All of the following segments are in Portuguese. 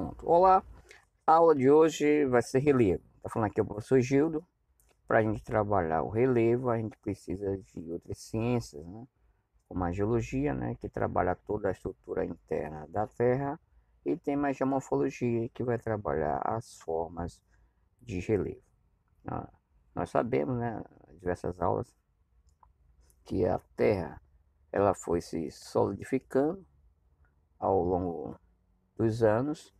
assunto. Olá, a aula de hoje vai ser relevo. Tá falando aqui o professor Gildo. Para a gente trabalhar o relevo, a gente precisa de outras ciências, né? Como a geologia, né? Que trabalha toda a estrutura interna da Terra. E tem mais geomorfologia, que vai trabalhar as formas de relevo. Ah, nós sabemos, né? Em diversas aulas, que a Terra ela foi se solidificando ao longo dos anos.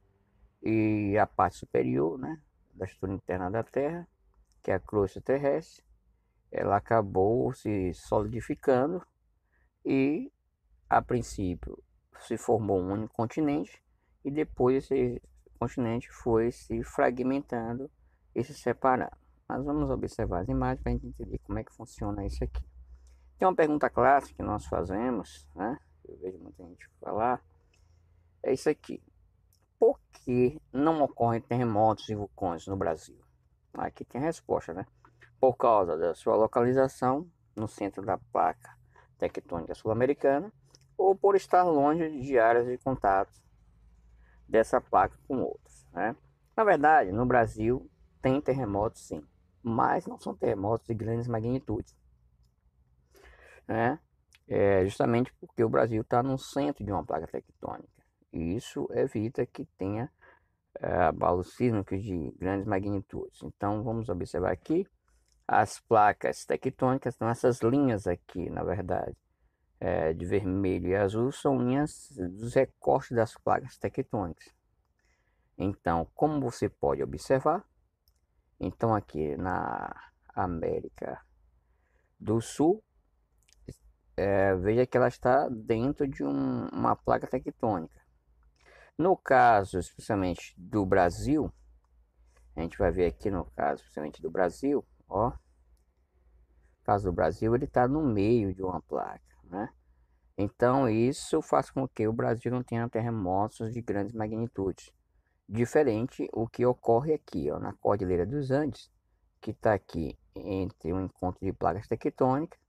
E a parte superior, né, da estrutura interna da Terra, que é a crosta terrestre, ela acabou se solidificando e, a princípio, se formou um único continente e depois esse continente foi se fragmentando e se separando. Mas vamos observar as imagens para a gente entender como é que funciona isso aqui. Tem uma pergunta clássica que nós fazemos, né? Eu vejo muita gente falar, é isso aqui. Por que não ocorrem terremotos e vulcões no Brasil? Aqui tem a resposta, né? Por causa da sua localização no centro da placa tectônica sul-americana ou por estar longe de áreas de contato dessa placa com outras, né? Na verdade, no Brasil tem terremotos sim, mas não são terremotos de grandes magnitudes, né? É justamente porque o Brasil está no centro de uma placa tectônica e isso evita que tenha abalos sísmicos de grandes magnitudes. Então vamos observar aqui as placas tectônicas, são essas linhas aqui, na verdade, de vermelho e azul, são linhas dos recortes das placas tectônicas. Então, como você pode observar, então aqui na América do Sul, veja que ela está dentro de uma placa tectônica. No caso, especialmente do Brasil, a gente vai ver aqui no caso, especialmente do Brasil, ó. No caso do Brasil, ele está no meio de uma placa, né? Então, isso faz com que o Brasil não tenha terremotos de grandes magnitudes. Diferente o que ocorre aqui, ó, na Cordilheira dos Andes, que está aqui entre um encontro de placas tectônicas,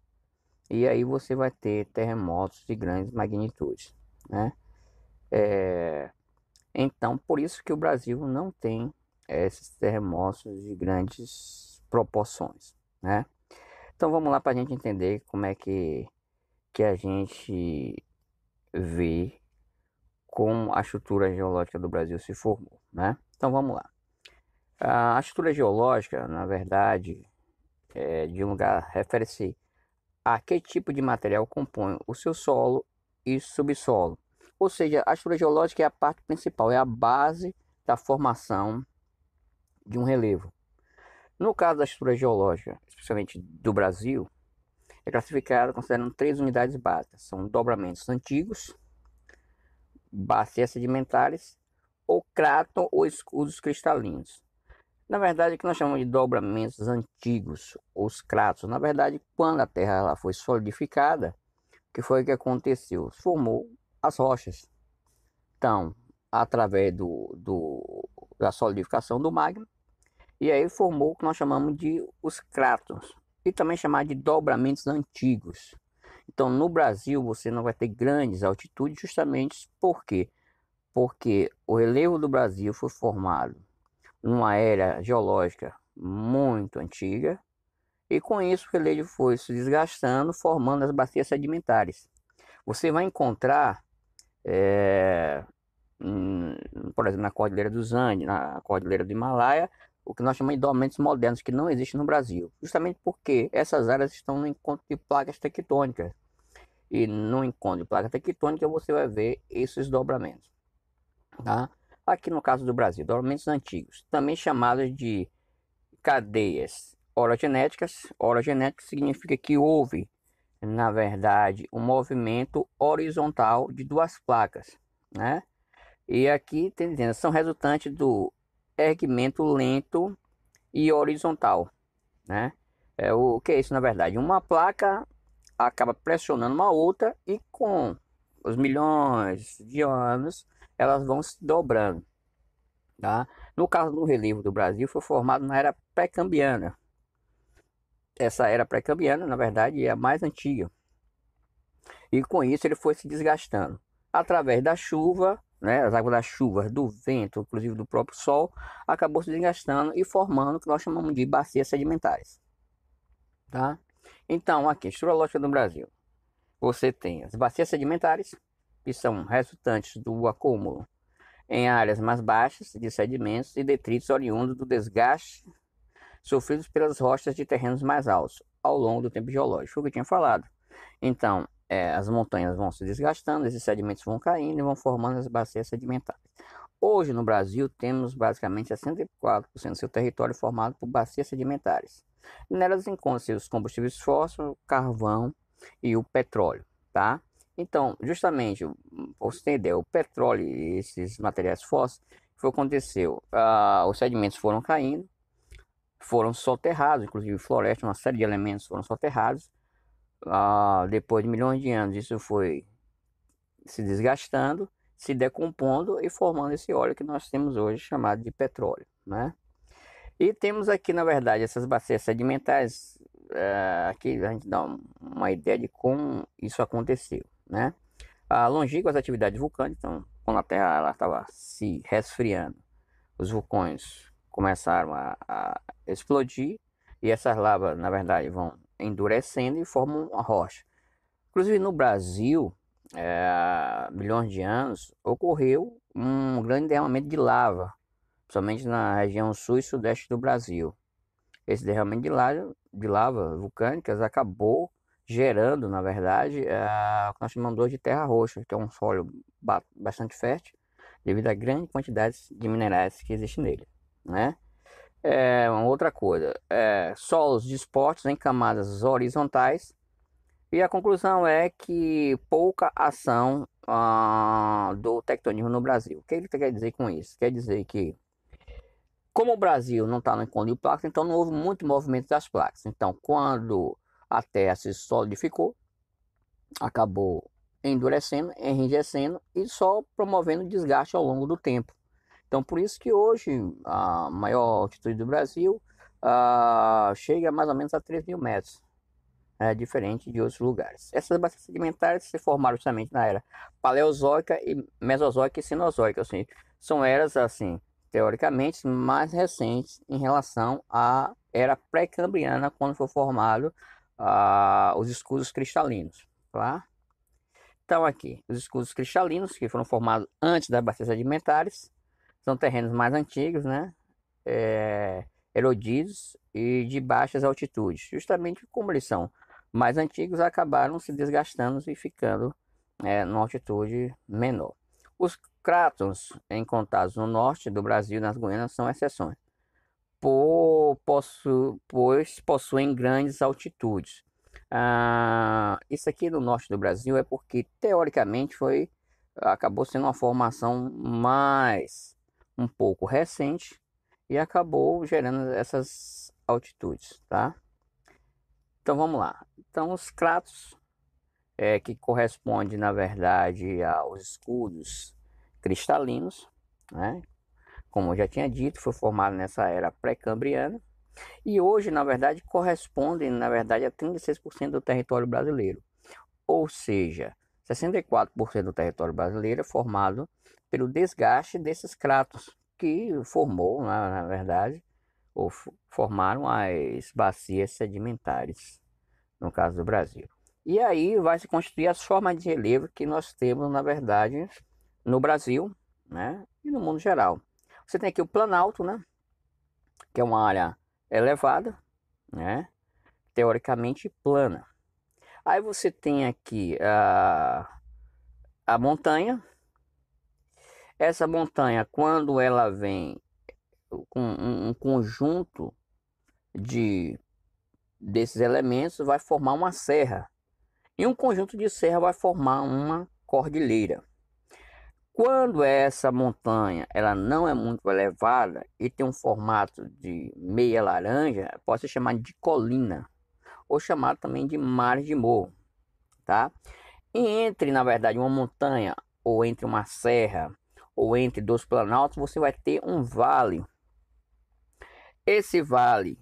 e aí você vai ter terremotos de grandes magnitudes, né? Então, por isso que o Brasil não tem esses terremotos de grandes proporções, né? Então vamos lá para a gente entender como é que a gente vê como a estrutura geológica do Brasil se formou, né? Então vamos lá. A estrutura geológica, na verdade, de um lugar refere-se a que tipo de material compõe o seu solo e subsolo. Ou seja, a estrutura geológica é a parte principal, é a base da formação de um relevo. No caso da estrutura geológica, especialmente do Brasil, é classificada considerando três unidades básicas. São dobramentos antigos, bacias sedimentares, ou cráton ou escudos cristalinos. Na verdade, o que nós chamamos de dobramentos antigos, os crátos, na verdade, quando a Terra ela foi solidificada, o que foi que aconteceu? Formou as rochas. Então, através da solidificação do magma, e aí formou o que nós chamamos de os crátons, e também chamado de dobramentos antigos. Então, no Brasil, você não vai ter grandes altitudes, justamente por quê? Porque o relevo do Brasil foi formado numa era geológica muito antiga, e com isso o relevo foi se desgastando, formando as bacias sedimentares. Você vai encontrar, por exemplo, na Cordilheira dos Andes, na Cordilheira do Himalaia, o que nós chamamos de dobramentos modernos, que não existem no Brasil, justamente porque essas áreas estão no encontro de placas tectônicas. E no encontro de placa tectônica você vai ver esses dobramentos, tá? Aqui no caso do Brasil, dobramentos antigos, também chamados de cadeias orogenéticas. Orogenética significa que houve, na verdade, um movimento horizontal de duas placas, né? E aqui tem dizendo, são resultantes do erguimento lento e horizontal, né? O que é isso na verdade? Uma placa acaba pressionando uma outra e com os milhões de anos elas vão se dobrando, tá? No caso do relevo do Brasil foi formado na era pré-cambriana. Essa era pré-cambriana, na verdade, é a mais antiga. E com isso ele foi se desgastando através da chuva, né, as águas das chuvas, do vento, inclusive do próprio sol, acabou se desgastando e formando o que nós chamamos de bacias sedimentares, tá? Então, aqui, estrutura lógica do Brasil, você tem as bacias sedimentares, que são resultantes do acúmulo em áreas mais baixas de sedimentos e detritos oriundos do desgaste sofridos pelas rochas de terrenos mais altos ao longo do tempo geológico, o que eu tinha falado. Então, as montanhas vão se desgastando, esses sedimentos vão caindo e vão formando as bacias sedimentares. Hoje no Brasil temos basicamente 64% do seu território formado por bacias sedimentares. Nelas encontram-se os combustíveis fósseis, carvão e o petróleo, tá? Então, justamente, para você ter ideia, o petróleo e esses materiais fósseis, o que aconteceu? Os sedimentos foram caindo, foram soterrados, inclusive floresta, uma série de elementos foram soterrados. Depois de milhões de anos, isso foi se desgastando, se decompondo e formando esse óleo que nós temos hoje, chamado de petróleo, né? E temos aqui, na verdade, essas bacias sedimentares. Aqui a gente dá uma ideia de como isso aconteceu, né? Longínquas atividades vulcânicas, então, quando a Terra estava se resfriando, os vulcões começaram a explodir e essas lavas, na verdade, vão endurecendo e formam uma rocha. Inclusive no Brasil, milhões de anos, ocorreu um grande derramamento de lava, principalmente na região sul e sudeste do Brasil. Esse derramamento de lava vulcânicas acabou gerando, na verdade, o que nós chamamos hoje de terra roxa, que é um solo bastante fértil, devido à grande quantidade de minerais que existem nele, né? Uma outra coisa, solos dispostos em camadas horizontais, e a conclusão é que pouca ação do tectonismo no Brasil. O que ele quer dizer com isso? Quer dizer que, como o Brasil não está no encontro de placas, então não houve muito movimento das placas. Então, quando a Terra se solidificou, acabou endurecendo, enrijecendo e só promovendo desgaste ao longo do tempo. Então, por isso que hoje a maior altitude do Brasil chega mais ou menos a 3.000 metros, diferente de outros lugares. Essas bacias sedimentares se formaram justamente na era paleozoica, e mesozoica e cenozoica, assim, são eras, assim, teoricamente mais recentes em relação à era pré-cambriana, quando foi formado os escudos cristalinos, tá? Então aqui, os escudos cristalinos, que foram formados antes das bacias sedimentares, são terrenos mais antigos, né? Erodidos e de baixas altitudes. Justamente como eles são mais antigos, acabaram se desgastando e ficando numa altitude menor. Os cratons encontrados no norte do Brasil e nas Guianas são exceções, pois possuem grandes altitudes. Isso aqui no norte do Brasil é porque, teoricamente, acabou sendo uma formação mais um pouco recente e acabou gerando essas altitudes, tá? Então vamos lá. Então os cratos, que corresponde na verdade aos escudos cristalinos, né? Como eu já tinha dito, foi formado nessa era pré-cambriana e hoje na verdade correspondem na verdade a 36% do território brasileiro. Ou seja, 64% do território brasileiro é formado pelo desgaste desses cratos que formou, na verdade, ou formaram as bacias sedimentares, no caso do Brasil. E aí vai se constituir as formas de relevo que nós temos, na verdade, no Brasil, né, e no mundo geral. Você tem aqui o Planalto, né, que é uma área elevada, né, teoricamente plana. Aí você tem aqui a montanha. Essa montanha, quando ela vem com um conjunto desses elementos, vai formar uma serra. E um conjunto de serra vai formar uma cordilheira. Quando essa montanha ela não é muito elevada e tem um formato de meia laranja, pode ser chamado de colina ou chamado também de mares de morro, tá? E entre, na verdade, uma montanha ou entre uma serra ou entre dois planaltos, você vai ter um vale. Esse vale,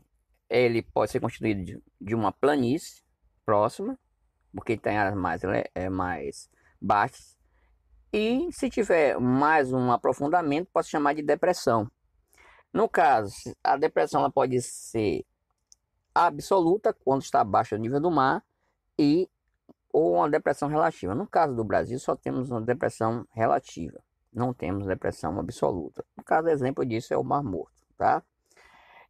ele pode ser constituído de uma planície próxima, porque tem áreas mais baixas, E se tiver mais um aprofundamento, pode chamar de depressão. No caso, a depressão ela pode ser absoluta, quando está abaixo do nível do mar, e ou uma depressão relativa. No caso do Brasil, só temos uma depressão relativa, não temos depressão absoluta. No caso, exemplo disso é o Mar Morto, tá?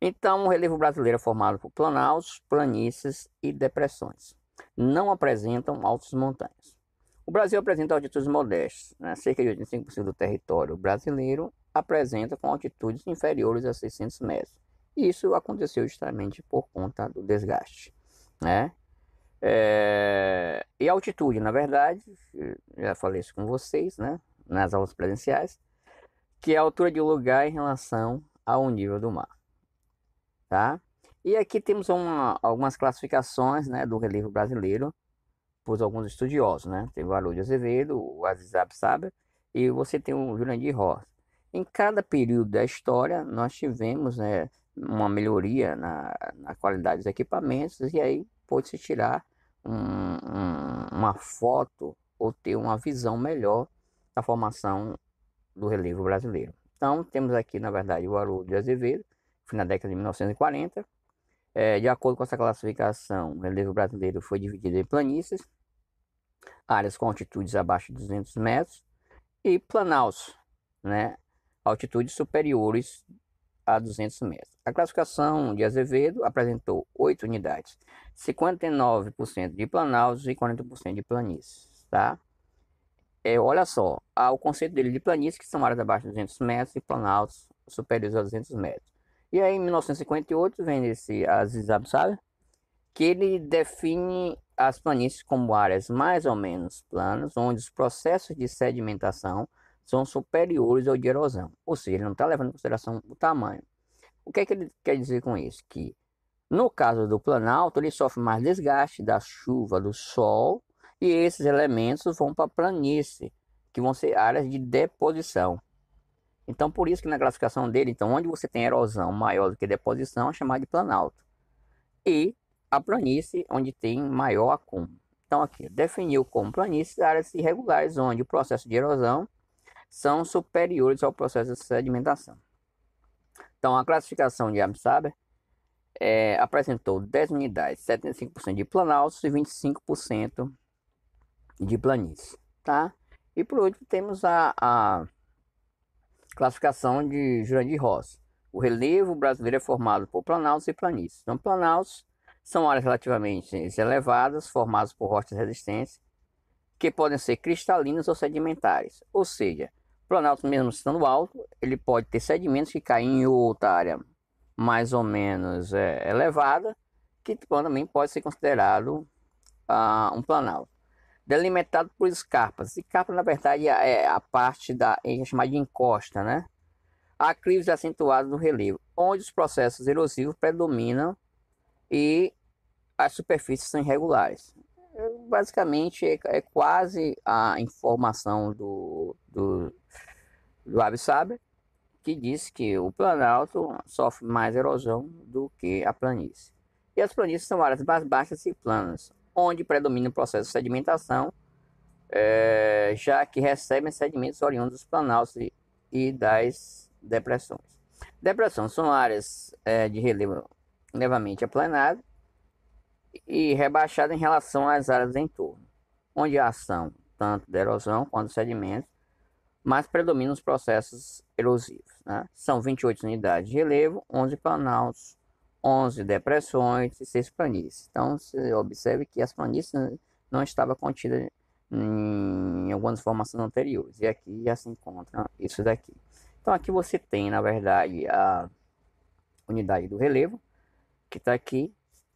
Então, o relevo brasileiro é formado por planaltos, planícies e depressões. Não apresentam altas montanhas. O Brasil apresenta altitudes modestas, né? Cerca de 85% do território brasileiro apresenta com altitudes inferiores a 600 metros. Isso aconteceu justamente por conta do desgaste, né? E a altitude, na verdade, já falei isso com vocês, né? Nas aulas presenciais, que é a altura de um lugar em relação ao nível do mar, tá? E aqui temos algumas classificações, né, do relevo brasileiro por alguns estudiosos, né? Tem o Haroldo de Azevedo, o Aziz Absaber e você tem o Jurandir Ross. Em cada período da história, nós tivemos, né, uma melhoria na qualidade dos equipamentos e aí pôde-se tirar uma foto ou ter uma visão melhor da formação do relevo brasileiro. Então, temos aqui, na verdade, o Haroldo de Azevedo, foi na década de 1940. De acordo com essa classificação, o relevo brasileiro foi dividido em planícies, áreas com altitudes abaixo de 200 metros, e planaltos, né, altitudes superiores a 200 metros. A classificação de Azevedo apresentou 8 unidades, 59% de planaltos e 40% de planícies, tá? Olha só, o conceito dele de planície, que são áreas abaixo de 200 metros, e planaltos superiores a 200 metros. E aí, em 1958, vem esse Aziz Absaber, que ele define as planícies como áreas mais ou menos planas, onde os processos de sedimentação são superiores ao de erosão. Ou seja, ele não está levando em consideração o tamanho. O que é que ele quer dizer com isso? Que no caso do Planalto, ele sofre mais desgaste da chuva, do sol, e esses elementos vão para a planície, que vão ser áreas de deposição. Então, por isso que na classificação dele, então, onde você tem erosão maior do que deposição, é chamado de Planalto. E a planície, onde tem maior acúmulo. Então, aqui, definiu como planícies áreas irregulares, onde o processo de erosão são superiores ao processo de sedimentação. Então, a classificação de Absaber apresentou 10 unidades, 75% de planaltos e 25% de planície, tá? E por último temos a classificação de Jurandir Ross. O relevo brasileiro é formado por planaltos e planícies. Então, planaltos são áreas relativamente elevadas, formadas por rochas resistentes, que podem ser cristalinas ou sedimentares. Ou seja, o planalto, mesmo estando alto, ele pode ter sedimentos que caem em outra área mais ou menos elevada, que também pode ser considerado um planalto. Delimitado por escarpas. Escarpa, na verdade, é a parte da chamada de encosta, né? Aclives acentuados do relevo, onde os processos erosivos predominam e as superfícies são irregulares. Basicamente, é quase a informação do Absaber, que diz que o planalto sofre mais erosão do que a planície. E as planícies são áreas mais baixas e planas, onde predomina o processo de sedimentação, já que recebem sedimentos oriundos dos planaltos e das depressões. Depressões são áreas de relevo levemente aplanado e rebaixado em relação às áreas em torno, onde a ação tanto da erosão quanto dos sedimentos, mas predominam os processos erosivos, né? São 28 unidades de relevo, 11 planaltos, 11 depressões e 6 planícies. Então, você observe que as planícies não estavam contidas em algumas formações anteriores, e aqui já se encontra isso daqui. Então, aqui você tem, na verdade, a unidade do relevo, que está aqui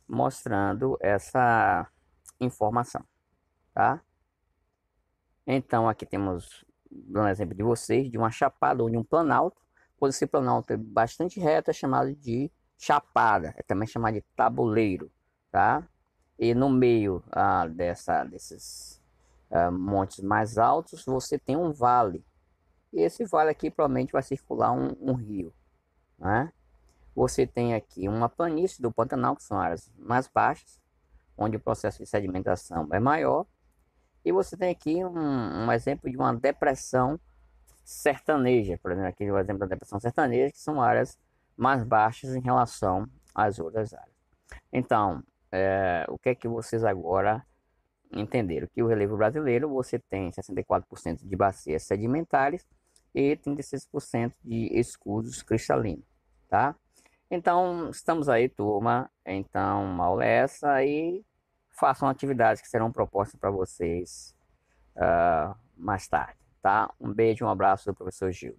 mostrando essa informação, tá? Então, aqui temos, dando exemplo de vocês, de uma chapada ou de um planalto. Quando esse planalto é bastante reto, é chamado de chapada, é também chamado de tabuleiro, tá? E no meio desses montes mais altos, você tem um vale. E esse vale aqui provavelmente vai circular um rio, né? Você tem aqui uma planície do Pantanal, que são áreas mais baixas, onde o processo de sedimentação é maior. E você tem aqui um exemplo de uma depressão sertaneja, por exemplo, aqui o exemplo da depressão sertaneja, que são áreas mais baixas em relação às outras áreas. Então, o que é que vocês agora entenderam? Que o relevo brasileiro você tem 64% de bacias sedimentares e 36% de escudos cristalinos, tá? Então, estamos aí, turma. Então, uma aula é essa e façam atividades que serão propostas para vocês mais tarde, tá? Um beijo, um abraço do professor Gil.